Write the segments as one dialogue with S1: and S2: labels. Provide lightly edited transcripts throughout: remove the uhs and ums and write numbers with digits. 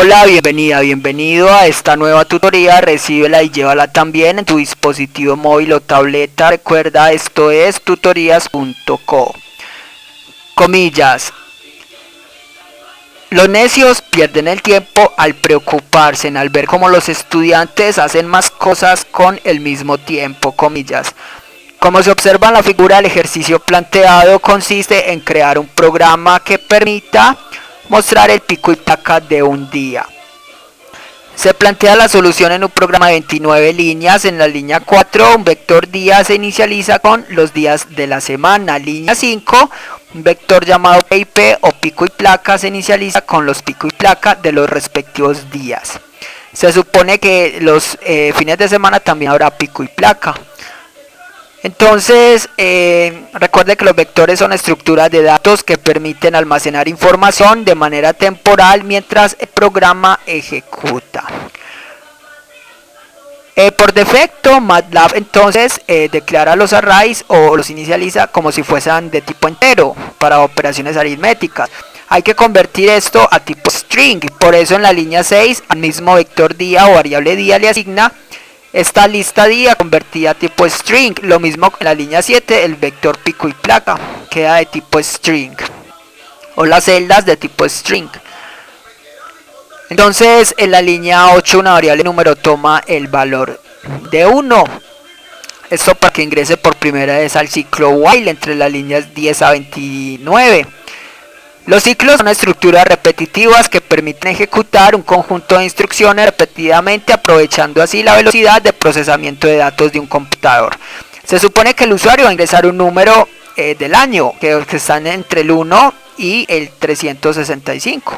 S1: Hola, bienvenido a esta nueva tutoría. Recíbela y llévala también en tu dispositivo móvil o tableta. Recuerda, esto es tutorías.co. Comillas. Los necios pierden el tiempo al preocuparse, al ver cómo los estudiantes hacen más cosas con el mismo tiempo. Comillas. Como se observa en la figura, el ejercicio planteado consiste en crear un programa que permita mostrar el pico y placa de un día. Se plantea la solución en un programa de 29 líneas. En la línea 4, un vector día se inicializa con los días de la semana. Línea 5, un vector llamado PIP o pico y placa se inicializa con los pico y placa de los respectivos días. Se supone que los fines de semana también habrá pico y placa. Entonces, recuerde que los vectores son estructuras de datos que permiten almacenar información de manera temporal mientras el programa ejecuta. Por defecto, MATLAB entonces declara los arrays o los inicializa como si fuesen de tipo entero para operaciones aritméticas. Hay que convertir esto a tipo string, por eso en la línea 6 al mismo vector día o variable día le asigna esta lista día convertida a tipo string. Lo mismo en la línea 7, el vector pico y placa queda de tipo string, o las celdas de tipo string. Entonces en la línea 8 una variable número toma el valor de 1. Esto para que ingrese por primera vez al ciclo while entre las líneas 10 a 29. Los ciclos son estructuras repetitivas que permiten ejecutar un conjunto de instrucciones repetidamente, aprovechando así la velocidad de procesamiento de datos de un computador. Se supone que el usuario va a ingresar un número del año, que están entre el 1 y el 365.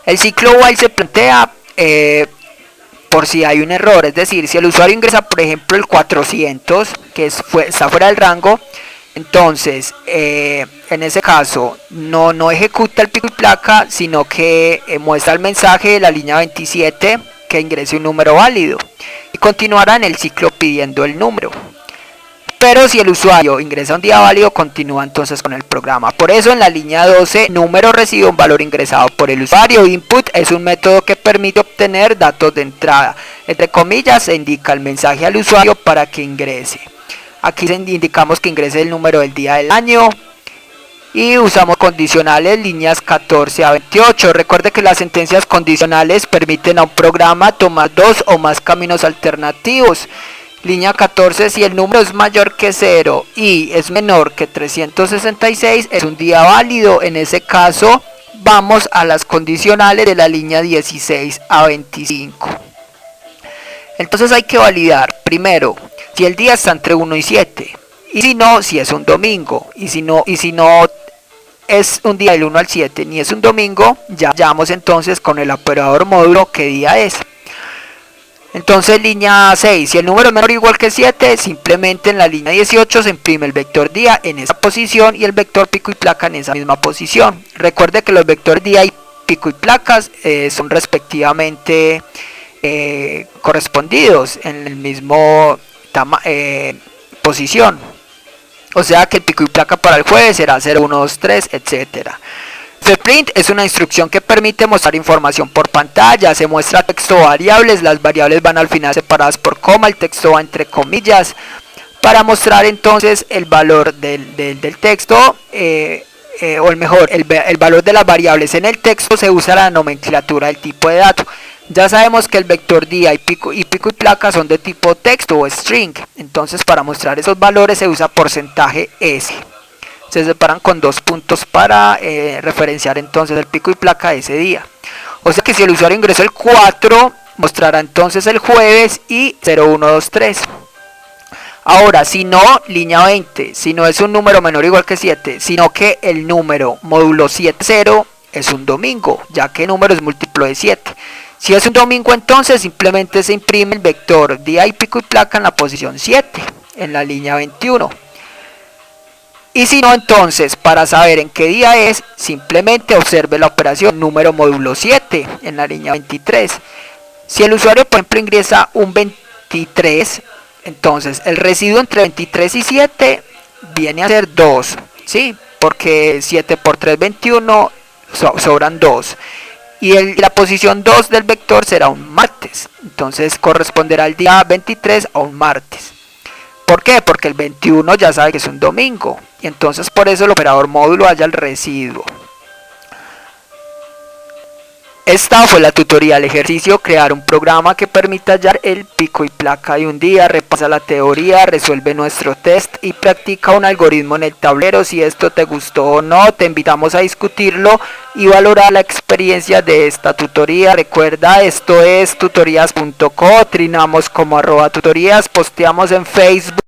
S1: El ciclo while se plantea por si hay un error, es decir, si el usuario ingresa por ejemplo el 400, que está fuera del rango, entonces, en ese caso, no ejecuta el pico y placa, sino que muestra el mensaje de la línea 27 que ingrese un número válido y continuará en el ciclo pidiendo el número. Pero si el usuario ingresa un día válido, continúa entonces con el programa. Por eso en la línea 12, número recibe un valor ingresado por el usuario. Input es un método que permite obtener datos de entrada. Entre comillas, se indica el mensaje al usuario para que ingrese. Aquí indicamos que ingrese el número del día del año y usamos condicionales líneas 14 a 28. Recuerde que las sentencias condicionales permiten a un programa tomar dos o más caminos alternativos. Línea 14, si el número es mayor que 0 y es menor que 366, es un día válido. En ese caso vamos a las condicionales de la línea 16 a 25. Entonces hay que validar primero si el día está entre 1 y 7, y si no, si es un domingo, y si no es un día del 1 al 7 ni es un domingo, ya vamos entonces con el operador módulo qué día es. Entonces línea 6, si el número es menor o igual que 7, simplemente en la línea 18 se imprime el vector día en esa posición y el vector pico y placa en esa misma posición. Recuerde que los vectores día y pico y placas son respectivamente correspondidos en el mismo posición, o sea que el pico y placa para el jueves será 0, 1, 2, 3, etcétera. Print es una instrucción que permite mostrar información por pantalla. Se muestra texto o variables, las variables van al final separadas por coma, el texto va entre comillas. Para mostrar entonces el valor del texto, o mejor, el valor de las variables en el texto, se usa la nomenclatura del tipo de dato. Ya sabemos que el vector día y pico y placa son de tipo texto o string. Entonces para mostrar esos valores se usa porcentaje %. Se separan con 2 puntos para referenciar entonces el pico y placa de ese día. O sea que si el usuario ingresó el 4, mostrará entonces el jueves y 0, 1, 2, 3. Ahora, si no, línea 20, si no es un número menor o igual que 7, sino que el número módulo 70 es un domingo, ya que el número es múltiplo de 7. Si es un domingo, entonces simplemente se imprime el vector día y pico y placa en la posición 7, en la línea 21. Y si no, entonces, para saber en qué día es, simplemente observe la operación número módulo 7, en la línea 23. Si el usuario, por ejemplo, ingresa un 23, entonces el residuo entre 23 y 7 viene a ser 2, ¿sí? Porque 7 por 3, 21, sobran 2. y la posición 2 del vector será un martes. Entonces corresponderá al día 23 a un martes. ¿Por qué? Porque el 21 ya sabe que es un domingo. Y entonces por eso el operador módulo halla el residuo. Esta fue la tutorial ejercicio, crear un programa que permita hallar el pico y placa de un día, repasa la teoría, resuelve nuestro test y practica un algoritmo en el tablero. Si esto te gustó o no, te invitamos a discutirlo y valorar la experiencia de esta tutoría. Recuerda, esto es tutorías.co, trinamos como @tutorías, posteamos en Facebook